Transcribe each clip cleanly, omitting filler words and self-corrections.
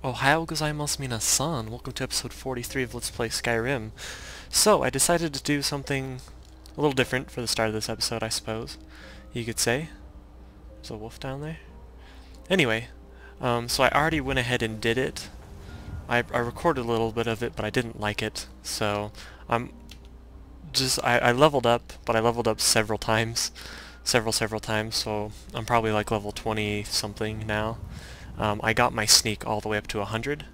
Ohayou gozaimasu minasan, welcome to episode 43 of Let's Play Skyrim. So, I decided to do something a little different for the start of this episode, I suppose you could say. There's a wolf down there. Anyway, so I already went ahead and did it. I recorded a little bit of it, but I didn't like it, so I leveled up, but I leveled up several times. Several times, so I'm probably like level 20 something now. I got my sneak all the way up to 100,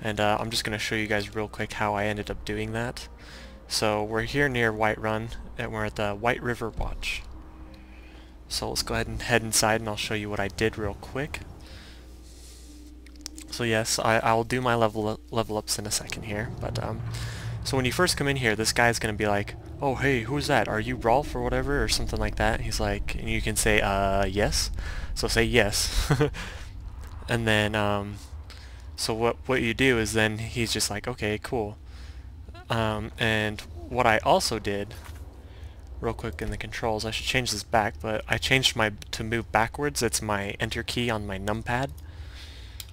and I'm just going to show you guys real quick how I ended up doing that. So we're here near Whiterun, and we're at the White River Watch. So let's go ahead and head inside, and I'll show you what I did real quick. So yes, I'll do my level ups in a second here, but so when you first come in here, this guy's going to be like, "Oh hey, who's that? Are you Rolf or whatever?" or something like that. He's like, and you can say, yes. So say yes. And then, so what you do is then he's just like, okay, cool. And what I also did, real quick in the controls, I should change this back, but I changed to move backwards. It's my enter key on my numpad.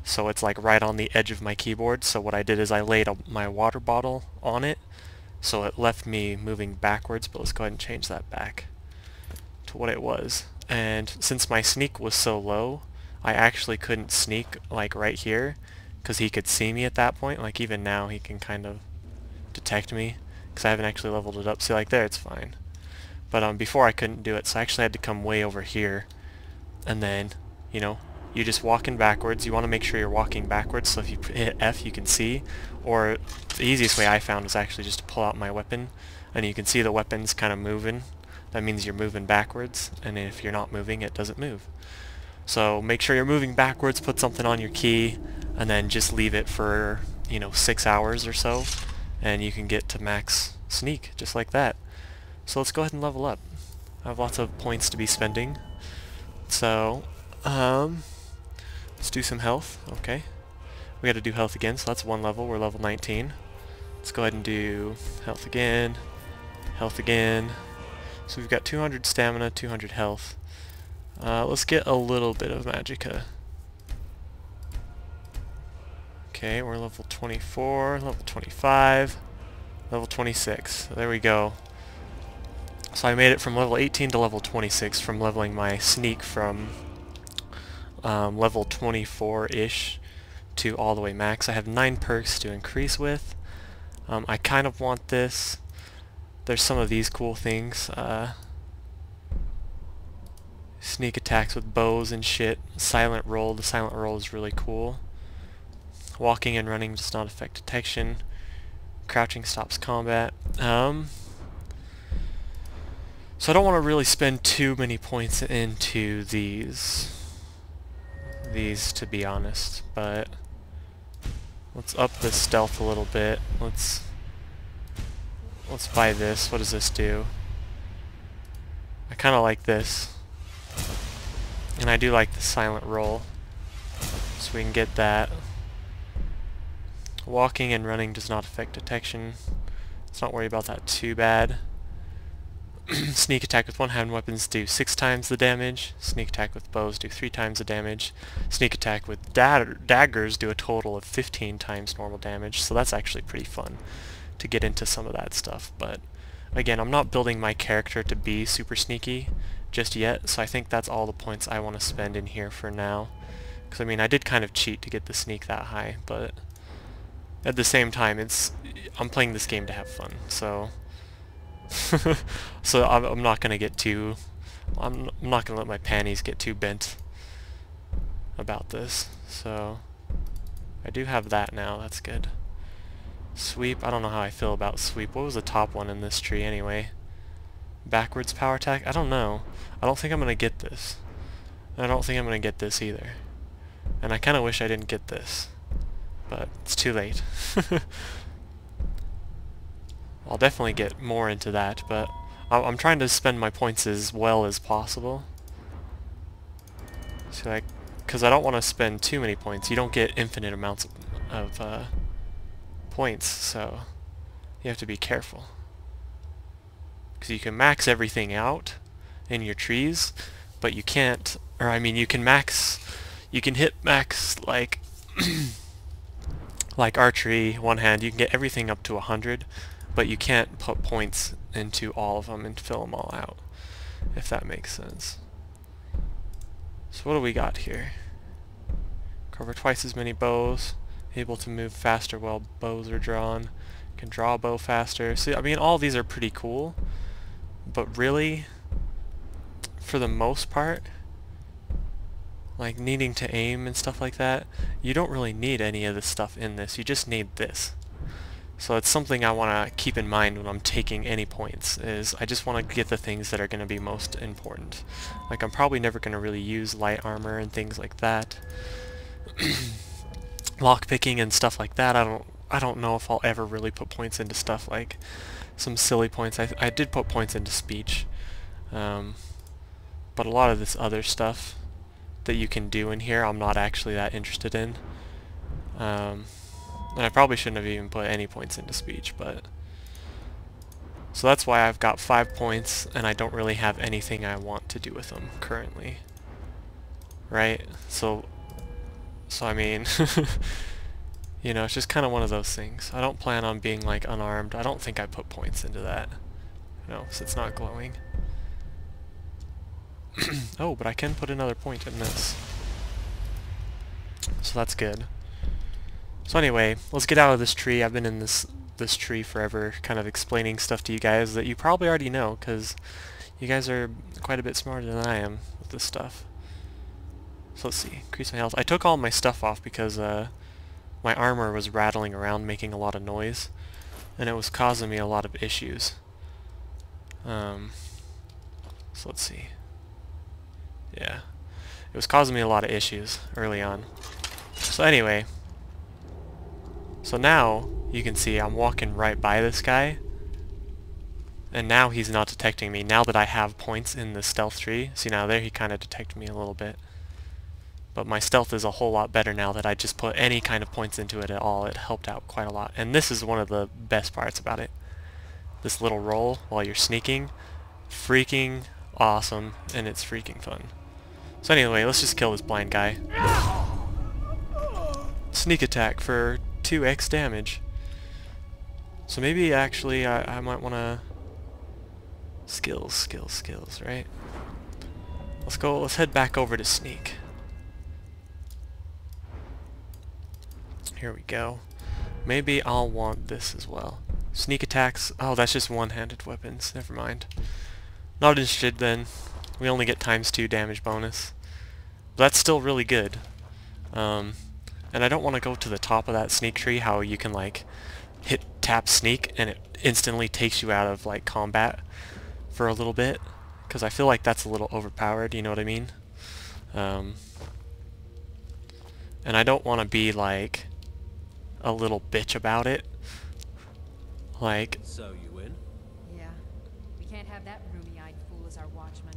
So it's like right on the edge of my keyboard. So what I did is I laid my water bottle on it, so it left me moving backwards, but let's go ahead and change that back to what it was. And since my sneak was so low, I actually couldn't sneak like right here, because he could see me at that point. Like even now he can kind of detect me, because I haven't actually leveled it up. See, like there it's fine. But before I couldn't do it, so I actually had to come way over here. And then, you know, you just walking backwards. You want to make sure you're walking backwards, so if you hit F you can see. Or the easiest way I found was actually just to pull out my weapon, and you can see the weapon's kind of moving. That means you're moving backwards, and if you're not moving, it doesn't move. So make sure you're moving backwards, put something on your key, and then just leave it for, you know, 6 hours or so, and you can get to max sneak, just like that. So let's go ahead and level up. I have lots of points to be spending. So, let's do some health. Okay. We gotta do health again, so that's one level. We're level 19. Let's go ahead and do health again. Health again. So we've got 200 stamina, 200 health. Let's get a little bit of magicka. Okay, we're level 24, level 25, level 26. So there we go. So I made it from level 18 to level 26 from leveling my sneak from level 24-ish to all the way max. I have 9 perks to increase with. I kind of want this. There's some of these cool things. Sneak attacks with bows and shit. Silent roll. The silent roll is really cool. Walking and running does not affect detection. Crouching stops combat. So I don't want to really spend too many points into these to be honest, but let's up the stealth a little bit. Let's buy this. What does this do? I kind of like this. And I do like the silent roll, so we can get that. Walking and running does not affect detection. Let's not worry about that too bad. Sneak attack with one-hand weapons do 6 times the damage. Sneak attack with bows do 3 times the damage. Sneak attack with daggers do a total of 15 times normal damage, so that's actually pretty fun to get into some of that stuff. But again, I'm not building my character to be super sneaky just yet, so I think that's all the points I want to spend in here for now. Because I mean, I did kind of cheat to get the sneak that high, but at the same time, I'm playing this game to have fun, so so I'm not gonna get too. I'm not gonna let my panties get too bent about this. So I do have that now. That's good. Sweep. I don't know how I feel about sweep. What was the top one in this tree anyway? Backwards power attack? I don't know. I don't think I'm gonna get this. I don't think I'm gonna get this either. And I kinda wish I didn't get this. But it's too late. I'll definitely get more into that, but I'm trying to spend my points as well as possible. So like, because I don't want to spend too many points. You don't get infinite amounts of points, so you have to be careful. Because you can max everything out in your trees, but you can't, or I mean you can hit max like like archery, one hand, you can get everything up to 100, but you can't put points into all of them and fill them all out, if that makes sense. So what do we got here? Cover twice as many bows, able to move faster while bows are drawn, can draw a bow faster. See, I mean, all these are pretty cool, but really, for the most part, like needing to aim and stuff like that, you don't really need any of this stuff in this. You just need this. So it's something I want to keep in mind when I'm taking any points, is I just want to get the things that are going to be most important. Like, I'm probably never going to really use light armor and things like that. Lockpicking and stuff like that, I don't know if I'll ever really put points into stuff like some silly points. I did put points into speech, but a lot of this other stuff that you can do in here I'm not actually that interested in. And I probably shouldn't have even put any points into speech, but so that's why I've got 5 points and I don't really have anything I want to do with them currently. Right? So I mean, you know, it's just kind of one of those things. I don't plan on being like unarmed. I don't think I put points into that. No, so it's not glowing. Oh, but I can put another point in this. So that's good. So anyway, let's get out of this tree. I've been in this tree forever, kind of explaining stuff to you guys that you probably already know, because you guys are quite a bit smarter than I am with this stuff. So let's see, increase my health. I took all my stuff off because my armor was rattling around, making a lot of noise, and it was causing me a lot of issues. So let's see. Yeah, it was causing me a lot of issues early on. So anyway, so now you can see I'm walking right by this guy, and now he's not detecting me. Now that I have points in the stealth tree, see, now there he kind of detected me a little bit. But my stealth is a whole lot better now that I just put any kind of points into it at all. It helped out quite a lot. And this is one of the best parts about it. This little roll while you're sneaking, freaking awesome, and it's freaking fun. So anyway, let's just kill this blind guy. Sneak attack for 2x damage. So maybe actually I might want to... Skills, right? Let's head back over to sneak. Here we go. Maybe I'll want this as well. Sneak attacks. Oh, that's just one-handed weapons. Never mind. Not interested then. We only get ×2 damage bonus. But that's still really good. And I don't want to go to the top of that sneak tree, how you can like tap sneak and it instantly takes you out of like combat for a little bit, because I feel like that's a little overpowered, you know what I mean? And I don't want to be like a little bitch about it. Like, so you win? Yeah. We can't have that roomy-eyed fool as our watchman,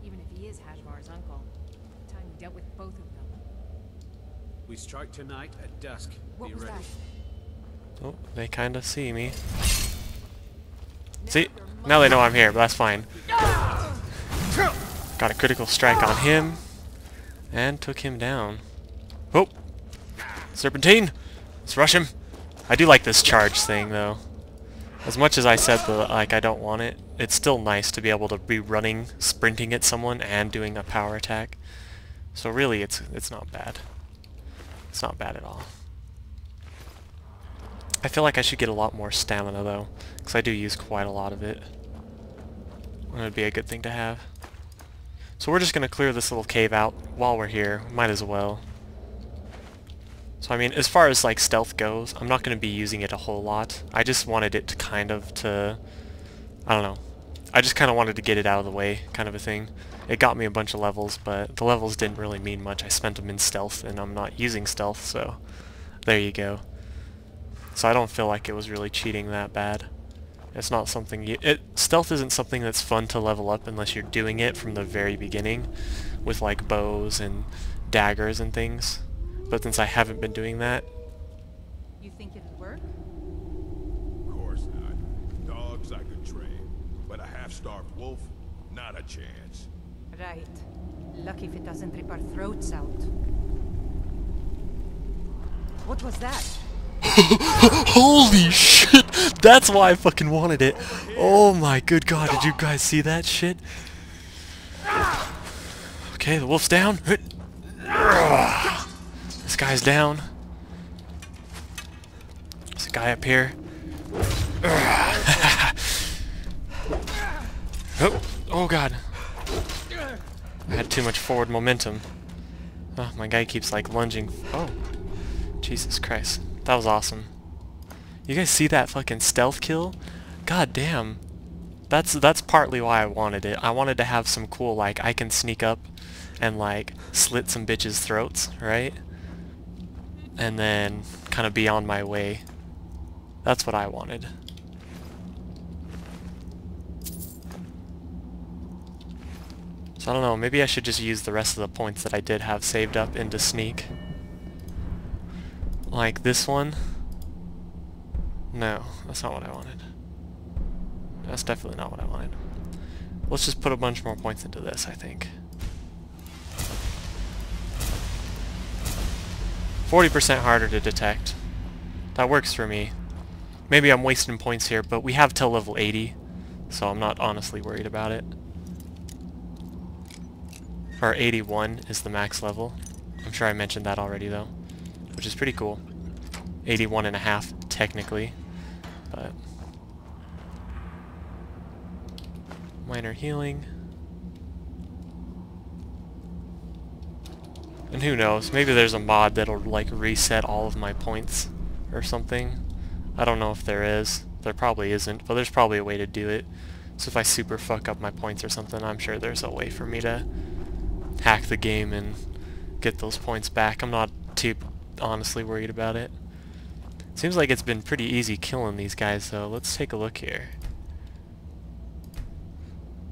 even if he is Hajvar's uncle. The time we dealt with both of them. We strike tonight at dusk. What Be was ready. that? oh, they kind of see me. See? Now they know I'm here, but that's fine. Got a critical strike on him, and took him down. Oh! Serpentine! Let's rush him! I do like this charge thing, though. As much as I said that, like, I don't want it, it's still nice to be able to be running, sprinting at someone, and doing a power attack. So really, it's not bad. It's not bad at all. I feel like I should get a lot more stamina, though, because I do use quite a lot of it. That would be a good thing to have. So we're just going to clear this little cave out while we're here. Might as well. So I mean, as far as like stealth goes, I'm not going to be using it a whole lot. I just wanted it to kind of I don't know. I just kind of wanted to get it out of the way, kind of a thing. It got me a bunch of levels, but the levels didn't really mean much. I spent them in stealth, and I'm not using stealth, so there you go. So I don't feel like it was really cheating that bad. It's not something stealth isn't something that's fun to level up unless you're doing it from the very beginning with like bows and daggers and things. But since I haven't been doing that... You think it'd work? Of course not. Dogs I could train, but a half-starved wolf, not a chance. Right. Lucky if it doesn't rip our throats out. What was that? Holy shit! That's why I fucking wanted it. Oh my good god, did you guys see that shit? Okay, the wolf's down. This guy's down. There's a guy up here. Oh god. I had too much forward momentum. Oh, my guy keeps like lunging. Oh. Jesus Christ. That was awesome. You guys see that fucking stealth kill? God damn. That's partly why I wanted it. I wanted to have some cool, like, I can sneak up and like slit some bitches' throats, right? And then kind of be on my way. That's what I wanted. So I don't know, maybe I should just use the rest of the points that I did have saved up into sneak. Like this one. No, that's not what I wanted. That's definitely not what I wanted. Let's just put a bunch more points into this, I think. 40% harder to detect. That works for me. Maybe I'm wasting points here, but we have till level 80, so I'm not honestly worried about it. Or 81 is the max level. I'm sure I mentioned that already though, which is pretty cool. 81 and a half technically, but minor healing. And who knows, maybe there's a mod that'll like reset all of my points or something. I don't know if there is. There probably isn't, but there's probably a way to do it. So if I super fuck up my points or something, I'm sure there's a way for me to hack the game and get those points back. I'm not too honestly worried about it. Seems like it's been pretty easy killing these guys though. Let's take a look here.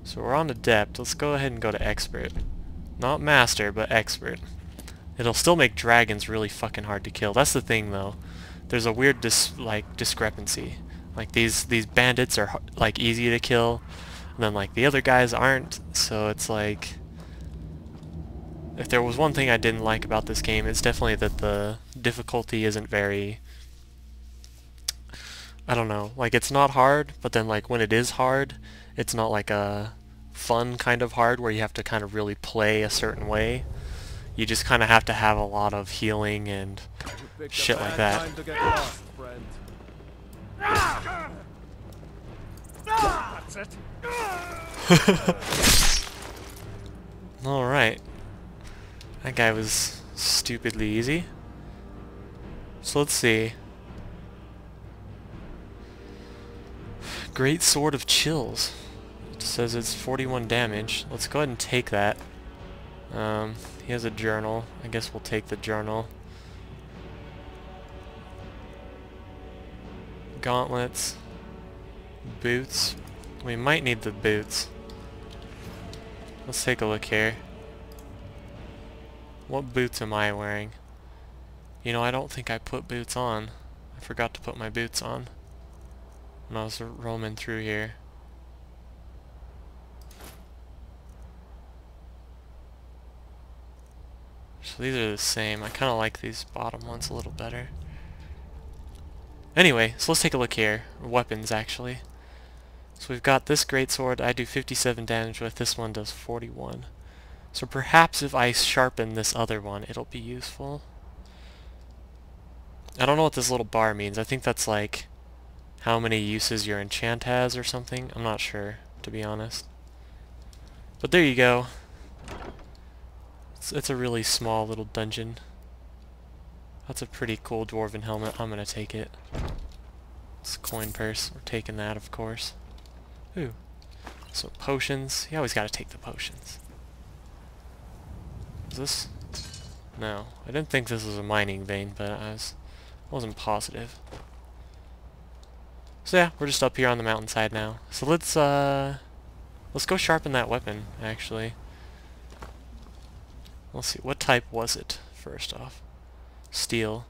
So we're on Adept. Let's go ahead and go to Expert. Not Master, but Expert. It'll still make dragons really fucking hard to kill. That's the thing though. There's a weird discrepancy. Like these bandits are like easy to kill, and then like the other guys aren't. So it's like, if there was one thing I didn't like about this game, it's definitely that the difficulty isn't very, I don't know, like it's not hard, but then like when it is hard, it's not like a fun kind of hard where you have to kind of really play a certain way. You just kind of have to have a lot of healing and shit like that. That's it. Alright. That guy was stupidly easy. So let's see. Great Sword of Chills. It says it's 41 damage. Let's go ahead and take that. He has a journal. I guess we'll take the journal. Gauntlets. Boots. We might need the boots. Let's take a look here. What boots am I wearing? You know, I don't think I put boots on. I forgot to put my boots on when I was roaming through here. So these are the same. I kind of like these bottom ones a little better. Anyway, so let's take a look here. Weapons, actually. So we've got this greatsword I do 57 damage with. This one does 41. So perhaps if I sharpen this other one, it'll be useful. I don't know what this little bar means. I think that's like how many uses your enchant has or something. I'm not sure, to be honest. But there you go. It's a really small little dungeon. That's a pretty cool Dwarven Helmet. I'm gonna take it. It's a coin purse. We're taking that, of course. Ooh. So potions. You always gotta take the potions. Is this? No. I didn't think this was a mining vein, but I wasn't positive. So yeah, we're just up here on the mountainside now. So let's go sharpen that weapon, actually. Let's see, what type was it, first off? Steel.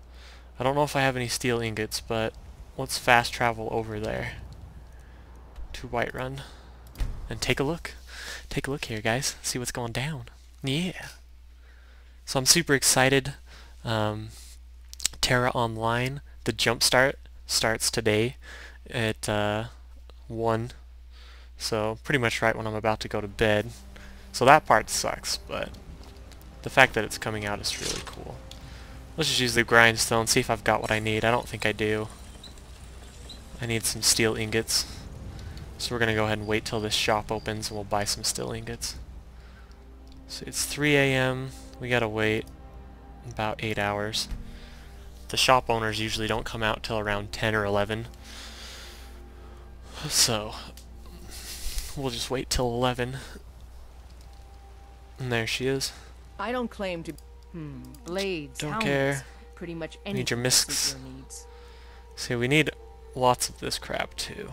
I don't know if I have any steel ingots, but let's fast travel over there to Whiterun and take a look. Take a look here, guys. See what's going down. Yeah. So I'm super excited. Terra Online the jump start starts today at 1. So pretty much right when I'm about to go to bed. So that part sucks, but the fact that it's coming out is really cool. Let's just use the grindstone, see if I've got what I need. I don't think I do. I need some steel ingots. So we're going to go ahead and wait till this shop opens and we'll buy some steel ingots. So it's 3 a.m. We gotta wait about 8 hours. The shop owners usually don't come out till around 10 or 11. So we'll just wait till 11. And there she is. I don't claim to... blades, Don't helmets, care. pretty much Need anything your to suit misks. your needs. See, we need lots of this crap too.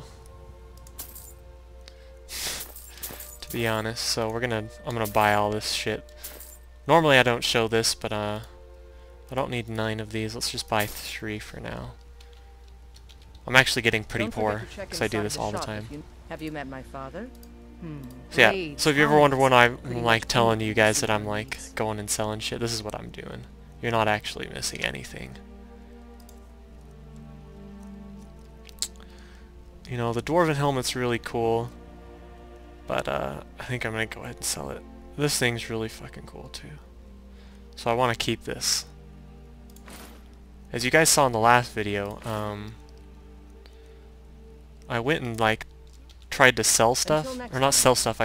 To be honest, so I'm gonna buy all this shit. Normally I don't show this, but I don't need 9 of these. Let's just buy 3 for now. I'm actually getting pretty Don't forget poor to check because I do inside this all the shop time. Have you met my father? So yeah, Blades, so if you ever wonder when I'm pretty like much telling you anything guys to that suit I'm your like needs. going and selling shit, this is what I'm doing. You're not actually missing anything. You know, the Dwarven Helmet's really cool, but I think I'm gonna go ahead and sell it. This thing's really fucking cool too. So I want to keep this. As you guys saw in the last video, I went and like tried to sell stuff, or not sell stuff.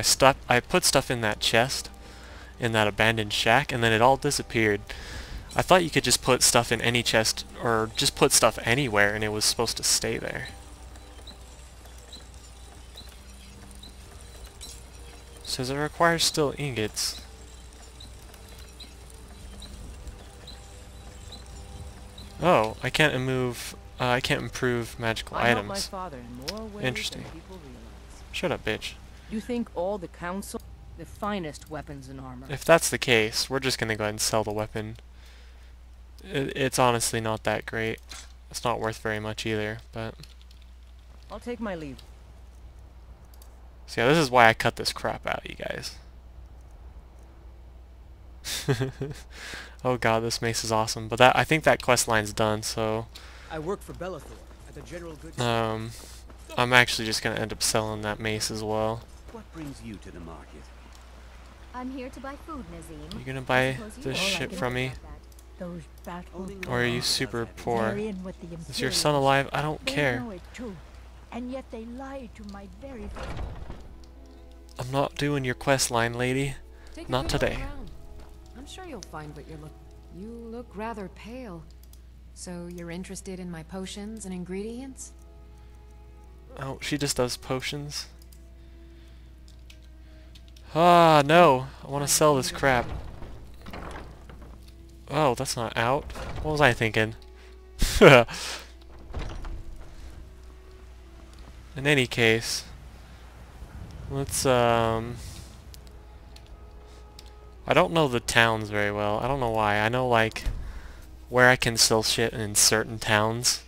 I put stuff in that chest, in that abandoned shack, and then it all disappeared. I thought you could just put stuff in any chest, or just put stuff anywhere, and it was supposed to stay there. Says it requires still ingots. Oh, I can't improve magical I help my items. father in more ways Interesting. than people realize. Shut up, bitch. You think all the council, the finest weapons and armor? If that's the case, we're just gonna go ahead and sell the weapon. It's honestly not that great. It's not worth very much either, but... I'll take my leave. So yeah, this is why I cut this crap out, you guys. Oh god, this mace is awesome. But I think that quest line's done, so... I work for Bellathor at the General Goods. I'm actually just gonna end up selling that mace as well. What brings you to the market? I'm here to buy food, Nazim. You gonna buy Suppose you this all shit like from it me? about that. Those battle Or are you super poor? Marion with the Is your son alive? I don't They care. know it too, and yet they lie to my very face. I'm not doing your quest line, lady. Take a Not good look today. around. I'm sure you'll find what you're looking. You look rather pale. So you're interested in my potions and ingredients? Oh, she just does potions. Ah, no. I want to sell this crap. Oh, that's not out. What was I thinking? In any case, let's, I don't know the towns very well. I don't know why. I know, like, where I can sell shit in certain towns.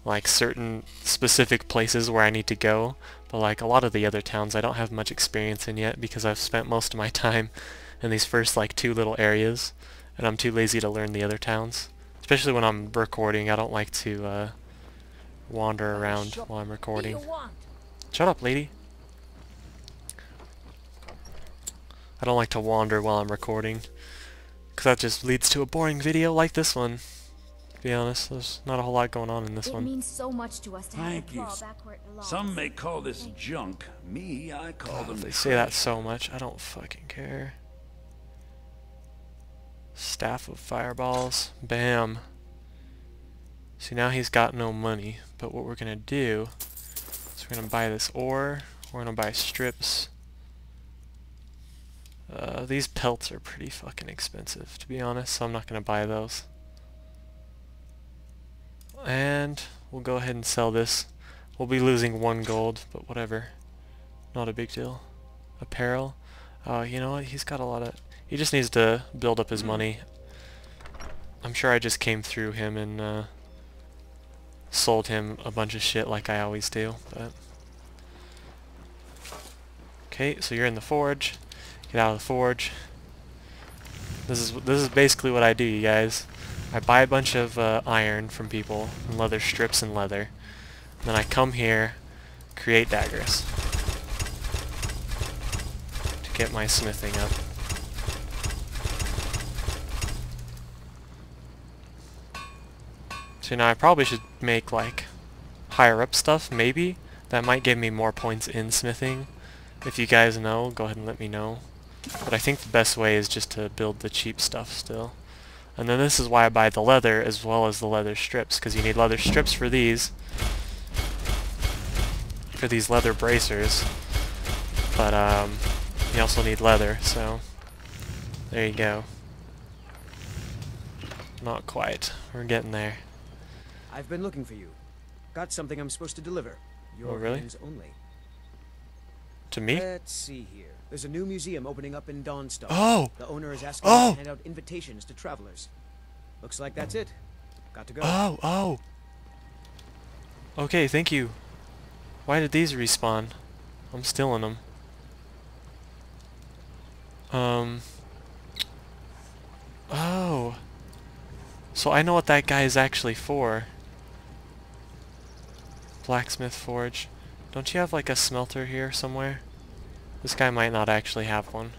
Like, certain specific places where I need to go. But, like, a lot of the other towns I don't have much experience in yet because I've spent most of my time in these first, like, 2 little areas. And I'm too lazy to learn the other towns. Especially when I'm recording. I don't like to, wander around while I'm recording. Shut up, lady. I don't like to wander while I'm recording, because that just leads to a boring video like this one. To be honest, there's not a whole lot going on in this It one. means so much to us to have Thank a you. claw back where it belongs. Some may call this junk. Me, I call them They say that so much, I don't fucking care. Staff of fireballs. Bam. See, now he's got no money, but what we're gonna do is we're gonna buy this ore, we're gonna buy strips. These pelts are pretty fucking expensive, to be honest, so I'm not gonna buy those. And we'll go ahead and sell this. We'll be losing 1 gold, but whatever. Not a big deal. Apparel. You know what? He's got a lot of... He just needs to build up his money. I'm sure I just came through him and sold him a bunch of shit like I always do. But okay, so you're in the forge. Get out of the forge. This is basically what I do, you guys. I buy a bunch of iron from people, and leather strips and leather. And then I come here, create daggers to get my smithing up. So now I probably should make like higher up stuff, maybe. That might give me more points in smithing. If you guys know, go ahead and let me know. But I think the best way is just to build the cheap stuff still. And then this is why I buy the leather as well as the leather strips, because you need leather strips for these leather bracers. But you also need leather, so there you go. Not quite. We're getting there. I've been looking for you. Got something I'm supposed to deliver. Your Oh, really? hands only. To me? Let's see here. There's a new museum opening up in Dawnstone. Oh! The owner is asking Oh! me to hand out invitations to travelers. Looks like that's it. Got to go. Oh! Oh! Okay, thank you. Why did these respawn? I'm stealing them. Oh. So I know what that guy is actually for. Blacksmith Forge. Don't you have like a smelter here somewhere? This guy might not actually have one.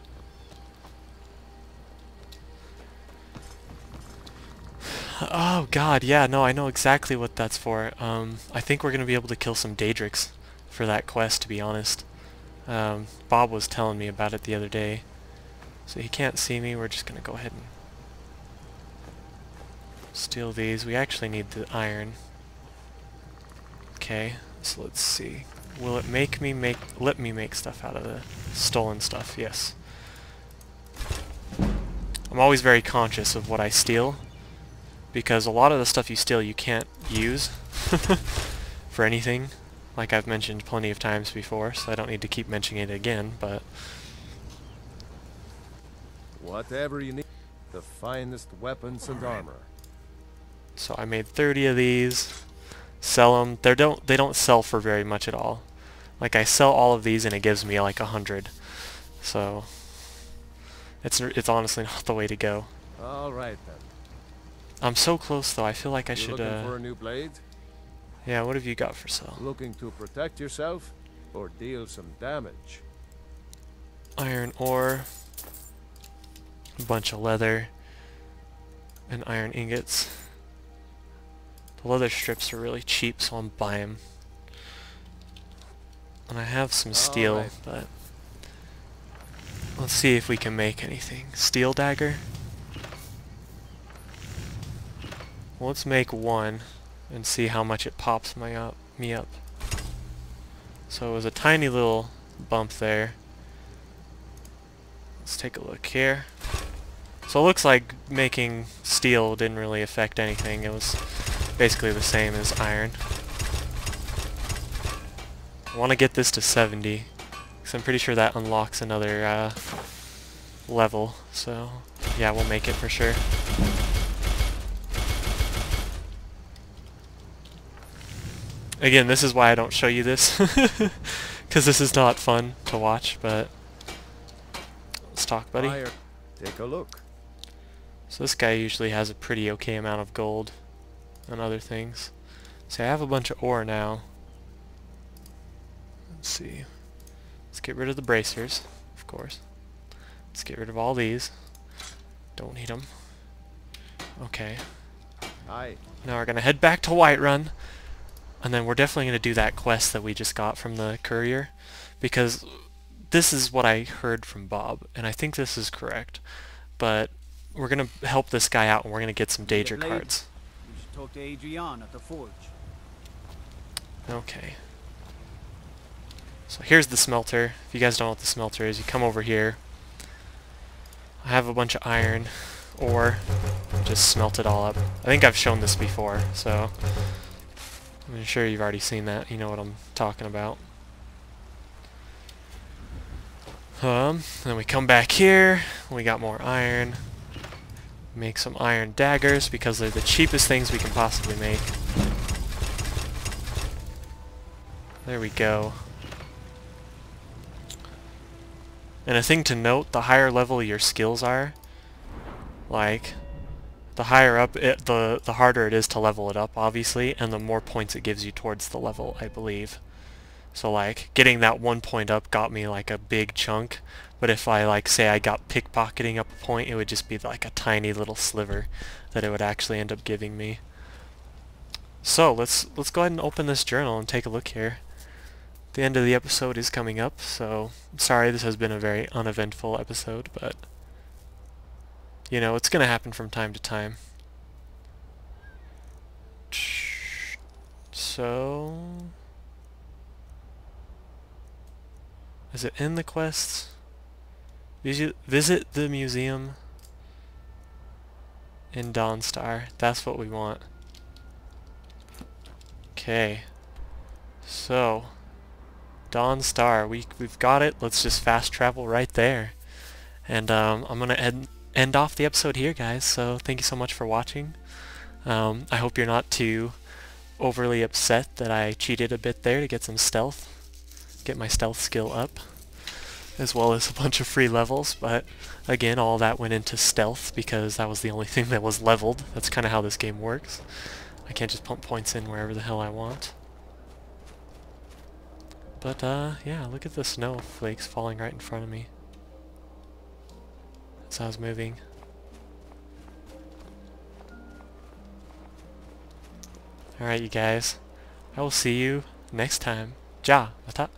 Oh god, yeah, no, I know exactly what that's for. I think we're gonna be able to kill some Daedrix for that quest, to be honest. Bob was telling me about it the other day. So he can't see me, we're just gonna go ahead and steal these. We actually need the iron. Okay, so let's see. Will it let me make stuff out of the stolen stuff? Yes. I'm always very conscious of what I steal, because a lot of the stuff you steal you can't use for anything, like I've mentioned plenty of times before, so I don't need to keep mentioning it again, but... Whatever you need, the finest weapons and armor. So I made 30 of these. Sell them. They don't sell for very much at all. Like I sell all of these and it gives me like 100. So it's honestly not the way to go. All right then. I'm so close though. I feel like I should. Looking for a new blade? Yeah. What have you got for sale? Looking to protect yourself or deal some damage? Iron ore. A bunch of leather. And iron ingots. The leather strips are really cheap, so I'm buying them. And I have some steel, right. but let's see if we can make anything. Steel dagger? Well, let's make one and see how much it pops me up. So it was a tiny little bump there. Let's take a look here. So it looks like making steel didn't really affect anything. It was basically the same as iron. I want to get this to 70, because I'm pretty sure that unlocks another level. So yeah, we'll make it for sure. Again, this is why I don't show you this, because this is not fun to watch, but let's talk, buddy. Fire. Take a look. So this guy usually has a pretty okay amount of gold and other things. So I have a bunch of ore now. Let's see. Let's get rid of the bracers, of course. Let's get rid of all these. Don't need them. Okay. Aye. Now we're going to head back to Whiterun. And then we're definitely going to do that quest that we just got from the courier. Because this is what I heard from Bob. And I think this is correct. But we're going to help this guy out and we're going to get some Daedra cards. You should talk to Adrian at the forge. Okay. So here's the smelter. If you guys don't know what the smelter is, you come over here. I have a bunch of iron ore. Just smelt it all up. I think I've shown this before, so I'm sure you've already seen that. You know what I'm talking about. Then we come back here. We got more iron. Make some iron daggers because they're the cheapest things we can possibly make. There we go. And a thing to note, the higher level your skills are, like, The higher up, the harder it is to level it up, obviously, and the more points it gives you towards the level, I believe. So like, getting that 1 point up got me like a big chunk, but if I like say I got pickpocketing up a point, it would just be like a tiny little sliver that it would actually end up giving me. So let's go ahead and open this journal and take a look here. The end of the episode is coming up, so sorry this has been a very uneventful episode, but you know, it's gonna happen from time to time. So is it in the quests? Visit the museum in Dawnstar. That's what we want. Okay. So Dawnstar, we've got it. Let's just fast travel right there. And I'm gonna end off the episode here, guys. So thank you so much for watching. I hope you're not too overly upset that I cheated a bit there to get some stealth. Get my stealth skill up, as well as a bunch of free levels, but again, all that went into stealth because that was the only thing that was leveled. That's kind of how this game works. I can't just pump points in wherever the hell I want. But yeah, look at the snowflakes falling right in front of me as I was moving. Alright, you guys, I will see you next time. Ja, mata.